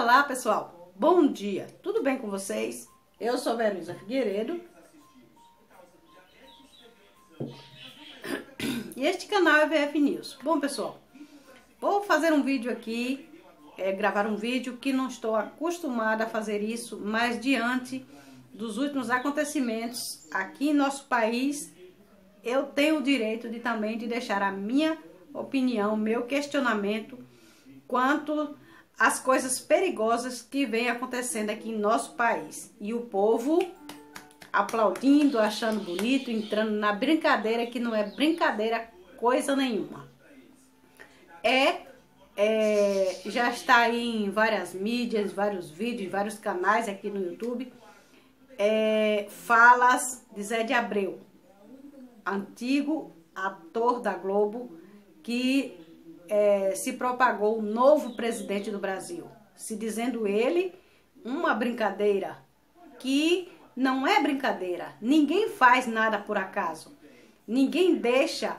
Olá, pessoal. Bom dia. Tudo bem com vocês? Eu sou Veruza Figueiredo. E este canal é VF News. Bom, pessoal, vou fazer um vídeo aqui, gravar um vídeo que não estou acostumada a fazer isso, mas diante dos últimos acontecimentos aqui em nosso país, eu tenho o direito de também de deixar a minha opinião, meu questionamento quanto às coisas perigosas que vem acontecendo aqui em nosso país. E o povo aplaudindo, achando bonito, entrando na brincadeira que não é brincadeira coisa nenhuma. Já está aí em várias mídias, vários vídeos, vários canais aqui no YouTube, falas de Zé de Abreu, antigo ator da Globo, que se propagou o novo presidente do Brasil, se dizendo ele uma brincadeira, que não é brincadeira. Ninguém faz nada por acaso, ninguém deixa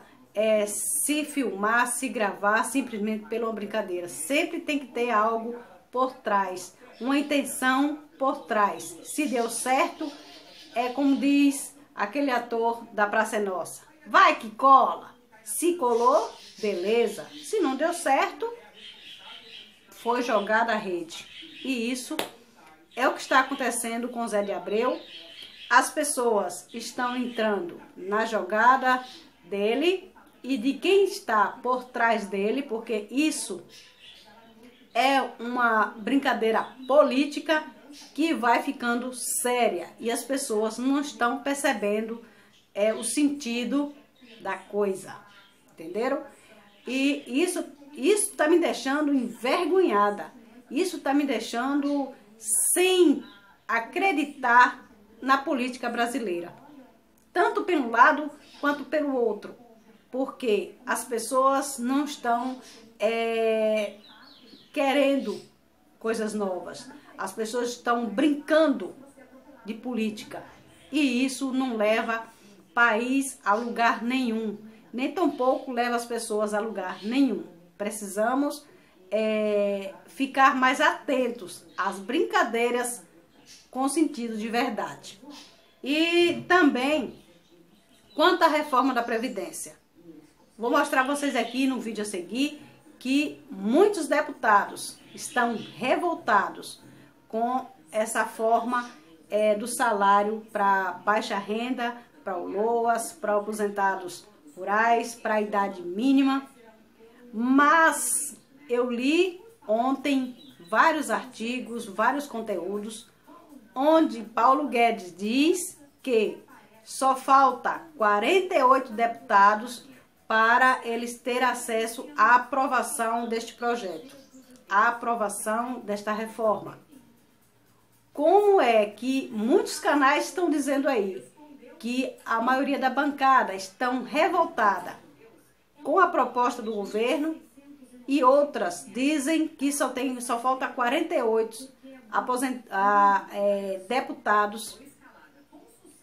se filmar, se gravar simplesmente pela brincadeira. Sempre tem que ter algo por trás, uma intenção por trás. Se deu certo, é como diz aquele ator da Praça é Nossa: vai que cola. Se colou, beleza. Se não deu certo, foi jogada a rede. E isso é o que está acontecendo com Zé de Abreu. As pessoas estão entrando na jogada dele e de quem está por trás dele, porque isso é uma brincadeira política que vai ficando séria e as pessoas não estão percebendo o sentido da coisa, entenderam? E isso está me deixando envergonhada, isso está me deixando sem acreditar na política brasileira, tanto pelo lado quanto pelo outro, porque as pessoas não estão querendo coisas novas, as pessoas estão brincando de política e isso não leva país a lugar nenhum, nem tampouco leva as pessoas a lugar nenhum. Precisamos ficar mais atentos às brincadeiras com sentido de verdade. E também quanto à reforma da Previdência, vou mostrar a vocês aqui no vídeo a seguir que muitos deputados estão revoltados com essa forma do salário para baixa renda, para o LOAS, para aposentados rurais, para a idade mínima. Mas eu li ontem vários artigos, vários conteúdos, onde Paulo Guedes diz que só falta 48 deputados para eles terem acesso à aprovação deste projeto, à aprovação desta reforma. Como é que muitos canais estão dizendo aí que a maioria da bancada estão revoltada com a proposta do governo e outras dizem que só falta 48 deputados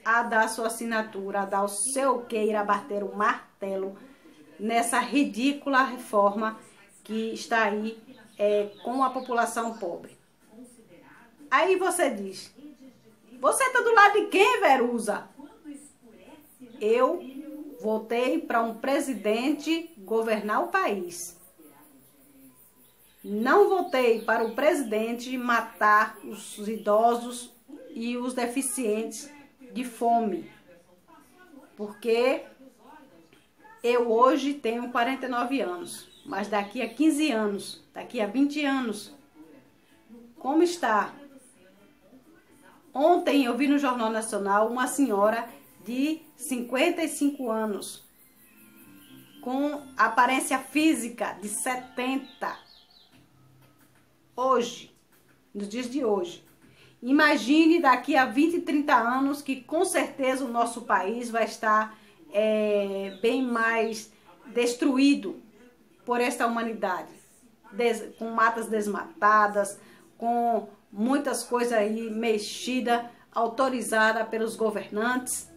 a dar sua assinatura, a dar o seu queira, a bater o martelo nessa ridícula reforma que está aí com a população pobre. Aí você diz: você está do lado de quem, Veruza? Eu votei para um presidente governar o país. Não votei para o presidente matar os idosos e os deficientes de fome. Porque eu hoje tenho 49 anos, mas daqui a 15 anos, daqui a 20 anos, como está? Ontem eu vi no Jornal Nacional uma senhora de 55 anos, com aparência física de 70. Hoje, nos dias de hoje. Imagine daqui a 20, 30 anos que com certeza o nosso país vai estar bem mais destruído por esta humanidade. Com matas desmatadas, com muitas coisas aí mexidas, autorizadas pelos governantes,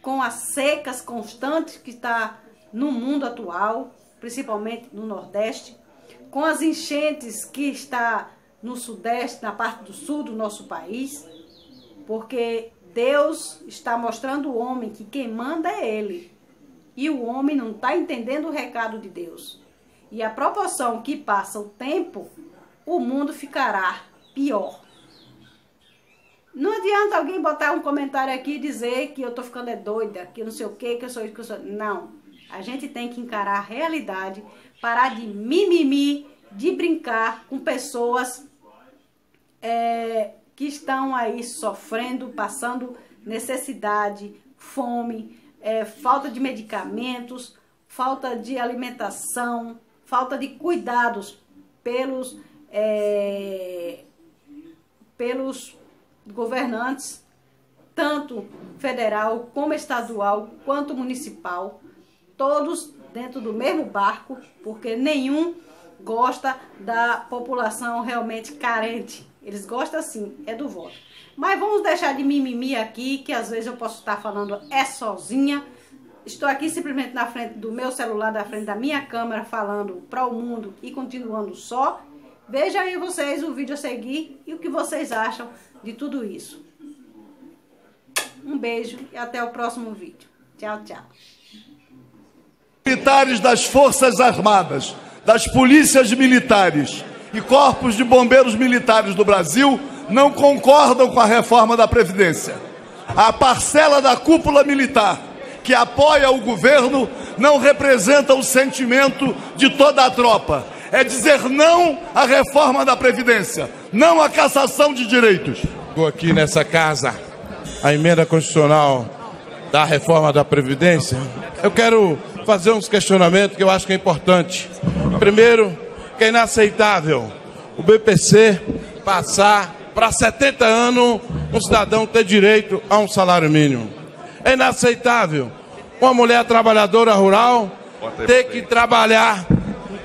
com as secas constantes que está no mundo atual, principalmente no Nordeste, com as enchentes que está no Sudeste, na parte do Sul do nosso país, porque Deus está mostrando ao homem que quem manda é Ele. E o homem não está entendendo o recado de Deus. E a proporção que passa o tempo, o mundo ficará pior. Não adianta alguém botar um comentário aqui e dizer que eu tô ficando doida, que eu não sei o que eu sou isso, que eu sou... Não. A gente tem que encarar a realidade, parar de mimimi, de brincar com pessoas que estão aí sofrendo, passando necessidade, fome, falta de medicamentos, falta de alimentação, falta de cuidados pelos governantes, tanto federal como estadual, quanto municipal, todos dentro do mesmo barco, porque nenhum gosta da população realmente carente. Eles gostam sim, é do voto. Mas vamos deixar de mimimi aqui, que às vezes eu posso estar falando sozinha. Estou aqui simplesmente na frente do meu celular, na frente da minha câmera, falando para o mundo e continuando só. Vejam aí vocês o vídeo a seguir e o que vocês acham de tudo isso. Um beijo e até o próximo vídeo. Tchau, tchau. Militares das Forças Armadas, das polícias militares e corpos de bombeiros militares do Brasil não concordam com a reforma da Previdência. A parcela da cúpula militar que apoia o governo não representa o sentimento de toda a tropa. É dizer não à reforma da Previdência, não à cassação de direitos. Chegou aqui nessa casa a emenda constitucional da reforma da Previdência. Eu quero fazer uns questionamentos que eu acho que é importante. Primeiro, que é inaceitável o BPC passar para 70 anos um cidadão ter direito a um salário mínimo. É inaceitável uma mulher trabalhadora rural ter que trabalhar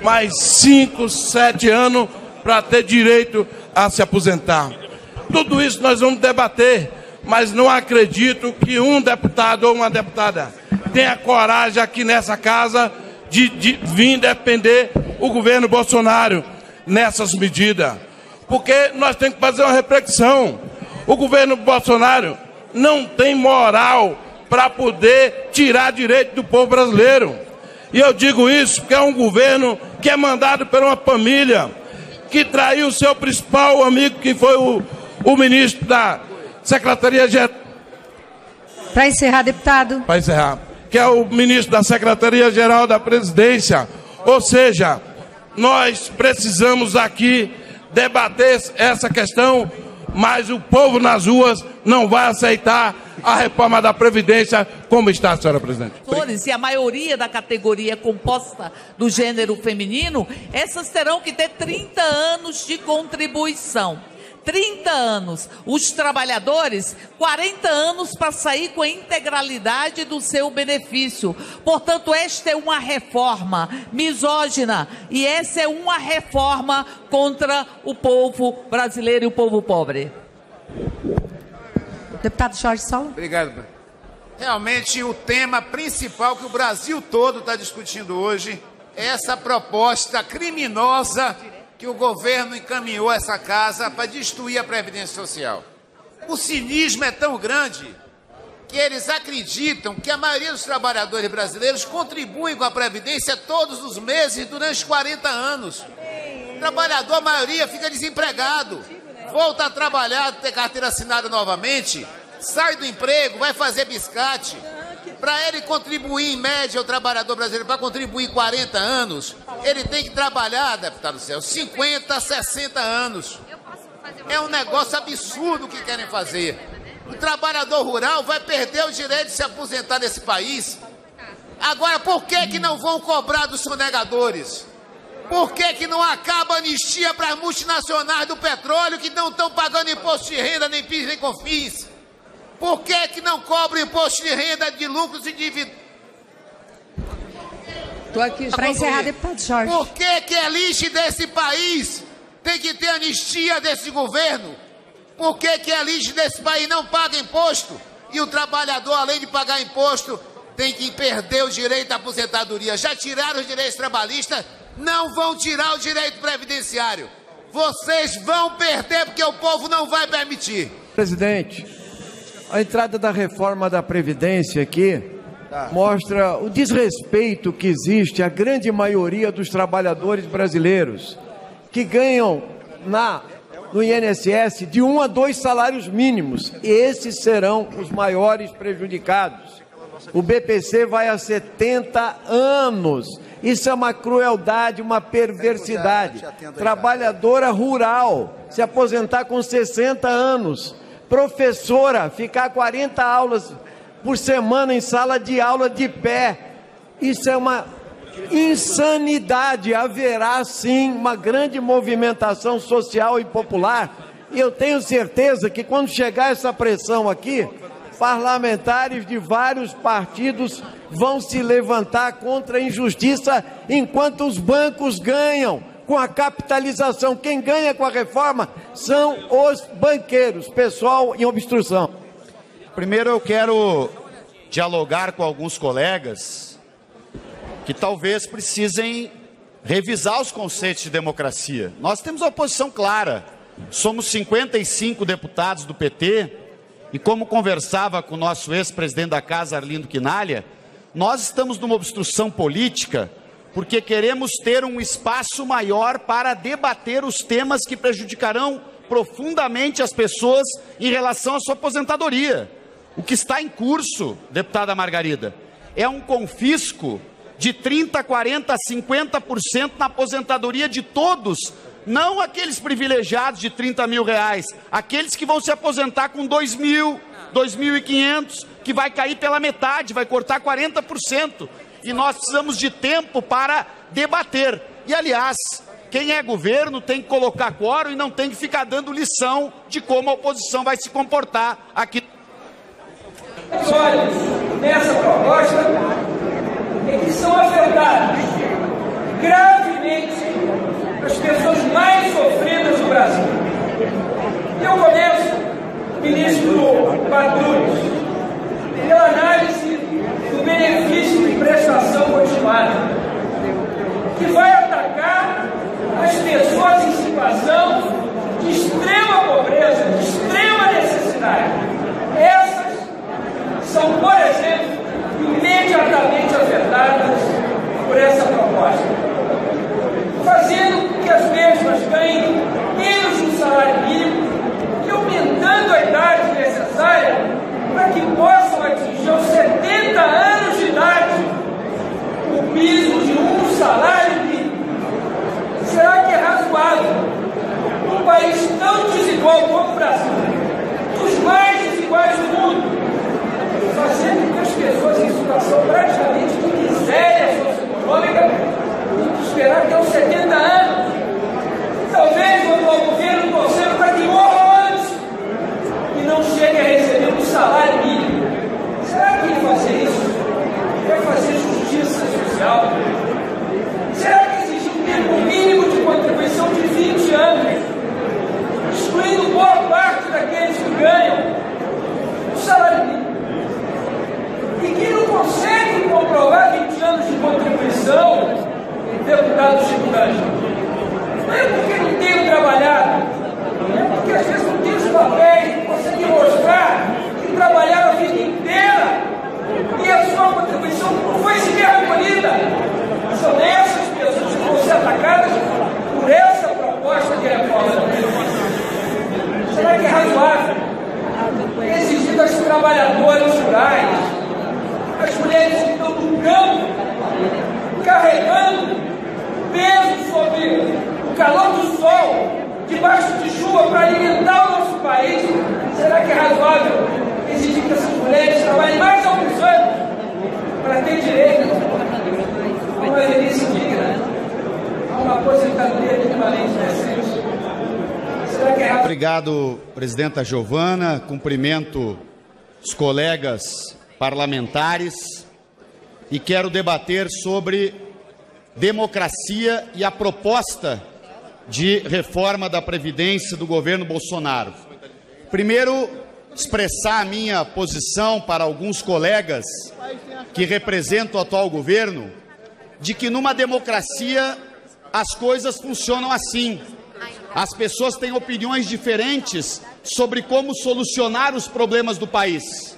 mais 5, 7 anos para ter direito a se aposentar. Tudo isso nós vamos debater, mas não acredito que um deputado ou uma deputada tenha coragem aqui nessa casa de vir defender o governo Bolsonaro nessas medidas. Porque nós temos que fazer uma reflexão. O governo Bolsonaro não tem moral para poder tirar direito do povo brasileiro. E eu digo isso porque é um governo que é mandado por uma família que traiu o seu principal amigo, que foi o ministro da Secretaria-Geral. Para encerrar, deputado. Para encerrar. Que é o ministro da Secretaria-Geral da Presidência. Ou seja, nós precisamos aqui debater essa questão, mas o povo nas ruas não vai aceitar a reforma da Previdência como está, senhora presidente. E a maioria da categoria composta do gênero feminino, essas terão que ter 30 anos de contribuição. 30 anos. Os trabalhadores, 40 anos para sair com a integralidade do seu benefício. Portanto, esta é uma reforma misógina e essa é uma reforma contra o povo brasileiro e o povo pobre. Deputado Jorge Saulo. Obrigado. Realmente, o tema principal que o Brasil todo está discutindo hoje é essa proposta criminosa que o governo encaminhou a essa casa para destruir a Previdência Social. O cinismo é tão grande que eles acreditam que a maioria dos trabalhadores brasileiros contribuem com a Previdência todos os meses durante 40 anos. O trabalhador, a maioria, fica desempregado, volta a trabalhar, ter carteira assinada novamente, sai do emprego, vai fazer biscate. Para ele contribuir, em média, o trabalhador brasileiro, para contribuir 40 anos, ele tem que trabalhar, deputado Celso, 50, 60 anos. É um negócio absurdo o que querem fazer. O trabalhador rural vai perder o direito de se aposentar nesse país. Agora, por que não vão cobrar dos sonegadores? Por que não acaba a anistia para as multinacionais do petróleo que não estão pagando imposto de renda, nem PIS, nem COFINS? Por que não cobra imposto de renda de lucros e dividendos? Estou aqui para encerrar, deputado Jorge. Por que a elite desse país tem que ter anistia desse governo? Por que a elite desse país não paga imposto? E o trabalhador, além de pagar imposto, tem que perder o direito à aposentadoria. Já tiraram os direitos trabalhistas, não vão tirar o direito previdenciário. vocês vão perder porque o povo não vai permitir. Presidente, a entrada da reforma da Previdência aqui mostra o desrespeito que existe à grande maioria dos trabalhadores brasileiros que ganham no INSS de 1 a 2 salários mínimos. Esses serão os maiores prejudicados. O BPC vai a 70 anos. Isso é uma crueldade, uma perversidade. Trabalhadora rural se aposentar com 60 anos. Professora ficar 40 aulas por semana em sala de aula de pé. Isso é uma insanidade. Haverá sim uma grande movimentação social e popular. E eu tenho certeza que quando chegar essa pressão aqui, parlamentares de vários partidos vão se levantar contra a injustiça enquanto os bancos ganham com a capitalização. Quem ganha com a reforma são os banqueiros, pessoal em obstrução. Primeiro eu quero dialogar com alguns colegas que talvez precisem revisar os conceitos de democracia. Nós temos uma posição clara, somos 55 deputados do PT e, como conversava com o nosso ex-presidente da Casa, Arlindo Quinalha, nós estamos numa obstrução política porque queremos ter um espaço maior para debater os temas que prejudicarão profundamente as pessoas em relação à sua aposentadoria. O que está em curso, deputada Margarida, é um confisco de 30%, 40%, 50% na aposentadoria de todos, não aqueles privilegiados de 30 mil reais, aqueles que vão se aposentar com 2.000, 2.500, que vai cair pela metade, vai cortar 40%. E nós precisamos de tempo para debater. E, aliás, quem é governo tem que colocar quórum e não tem que ficar dando lição de como a oposição vai se comportar aqui. Os olhos nessa proposta é que são afetadas gravemente as pessoas mais sofridas do Brasil. Eu começo, ministro Bartolomeu, pela análise do benefício de prestação continuada, que vai atacar as pessoas em situação de extrema pobreza, de extrema necessidade. Essas são, por exemplo, imediatamente afetadas por essa proposta, fazendo com que as mesmas ganhem menos do salário mínimo e aumentando a idade necessária para que possam atingir aos 70 anos de idade o piso de um salário mínimo. Será que é razoável um país tão desigual como o Brasil, dos mais desiguais do mundo, fazendo com que as pessoas em situação praticamente de miséria socioeconômica tenham que esperar até os 70 anos? Talvez o atual governo torcendo para que morram antes e não chegue a receber um salário mínimo. Será que fazer isso vai fazer justiça social? Será que existe um tempo mínimo de contribuição de 20 anos, excluindo boa parte daqueles que ganham o salário mínimo e que não conseguem comprovar 20 anos de contribuição, deputado Chico? Não é porque não tenham trabalhado, é porque às vezes não tem os papéis, não conseguem mostrar que trabalharam a vida inteira e a sua contribuição não foi sequer recolhida. São essas pessoas que vão ser atacadas por essa proposta de reforma da Previdência. Será que é razoável exigir das trabalhadoras rurais, as mulheres que estão no campo, carregando peso sobre o calor do sol, debaixo de chuva, para alimentar o nosso país? Será que é razoável exigir que essas mulheres trabalhem mais alguns anos para ter direito a uma velhice digna, a uma aposentadoria equivalente decente? Será que é razoável? Obrigado, presidenta Giovana. Cumprimento os colegas parlamentares e quero debater sobre democracia e a proposta de reforma da Previdência do governo Bolsonaro. Primeiro, expressar a minha posição para alguns colegas que representam o atual governo, de que numa democracia as coisas funcionam assim. As pessoas têm opiniões diferentes sobre como solucionar os problemas do país.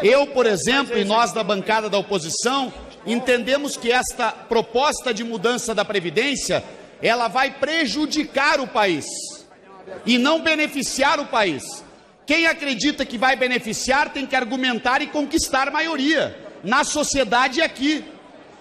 Eu, por exemplo, e nós da bancada da oposição, entendemos que esta proposta de mudança da Previdência, ela vai prejudicar o país e não beneficiar o país. Quem acredita que vai beneficiar tem que argumentar e conquistar maioria na sociedade e aqui.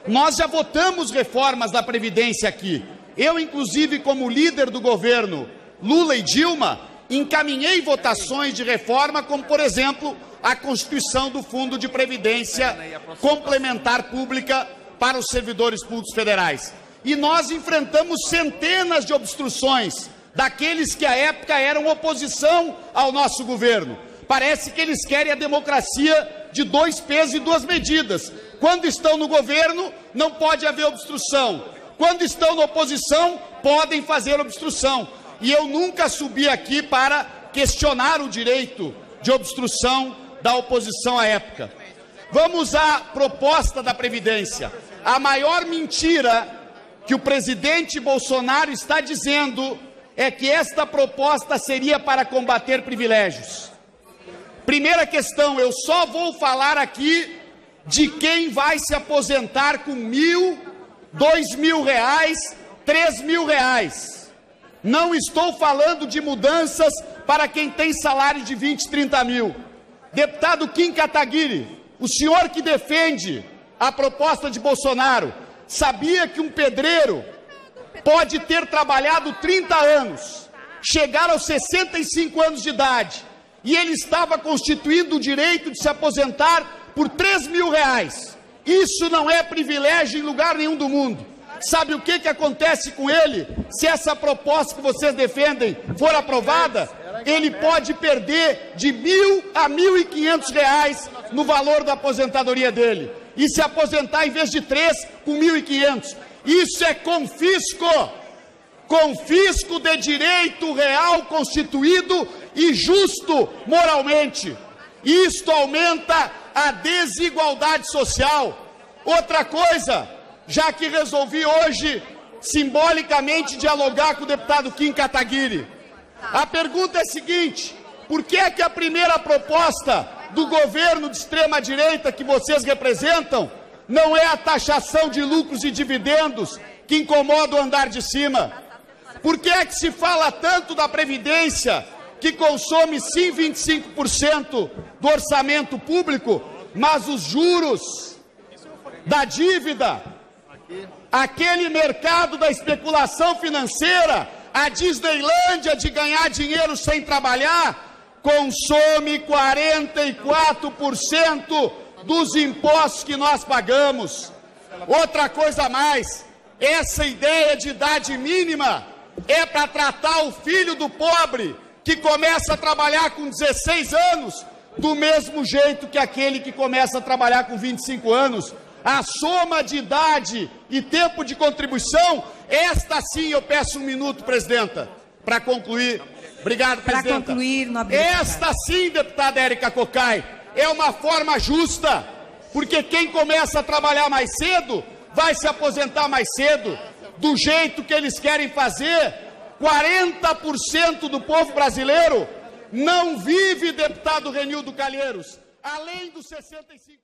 Nós já votamos reformas da Previdência aqui. Eu, inclusive, como líder do governo Lula e Dilma, encaminhei votações de reforma, como, por exemplo, a constituição do Fundo de Previdência Complementar Pública para os servidores públicos federais. E nós enfrentamos centenas de obstruções daqueles que à época eram oposição ao nosso governo. Parece que eles querem a democracia de 2 pesos e 2 medidas. Quando estão no governo, não pode haver obstrução. Quando estão na oposição, podem fazer obstrução. E eu nunca subi aqui para questionar o direito de obstrução da oposição à época. Vamos à proposta da Previdência. A maior mentira que o presidente Bolsonaro está dizendo é que esta proposta seria para combater privilégios. Primeira questão, eu só vou falar aqui de quem vai se aposentar com R$1.000, R$2.000, R$3.000. Não estou falando de mudanças para quem tem salário de 20, 30 mil. Deputado Kim Kataguiri, o senhor que defende a proposta de Bolsonaro, sabia que um pedreiro pode ter trabalhado 30 anos, chegar aos 65 anos de idade, e ele estava constituindo o direito de se aposentar por R$3.000. Isso não é privilégio em lugar nenhum do mundo. Sabe o que acontece com ele se essa proposta que vocês defendem for aprovada? Ele pode perder de R$1.000 a R$1.500 no valor da aposentadoria dele. E se aposentar em vez de 3, com R$1.500. Isso é confisco. Confisco de direito real constituído e justo moralmente. Isto aumenta a desigualdade social. Outra coisa, já que resolvi hoje simbolicamente dialogar com o deputado Kim Kataguiri, a pergunta é a seguinte: por que é que a primeira proposta do governo de extrema-direita que vocês representam não é a taxação de lucros e dividendos que incomoda o andar de cima? Por que é que se fala tanto da Previdência, que consome sim 25% do orçamento público, mas os juros da dívida, aquele mercado da especulação financeira, a Disneylândia de ganhar dinheiro sem trabalhar, consome 44% dos impostos que nós pagamos. Outra coisa a mais, essa ideia de idade mínima é para tratar o filho do pobre que começa a trabalhar com 16 anos do mesmo jeito que aquele que começa a trabalhar com 25 anos. A soma de idade e tempo de contribuição, esta sim, eu peço 1 minuto, presidenta, para concluir. Obrigado, presidenta. Para concluir, nobre esta sim, deputada Érica Cocai, é uma forma justa, porque quem começa a trabalhar mais cedo vai se aposentar mais cedo. Do jeito que eles querem fazer, 40% do povo brasileiro não vive, deputado Renildo Calheiros, além dos 65%.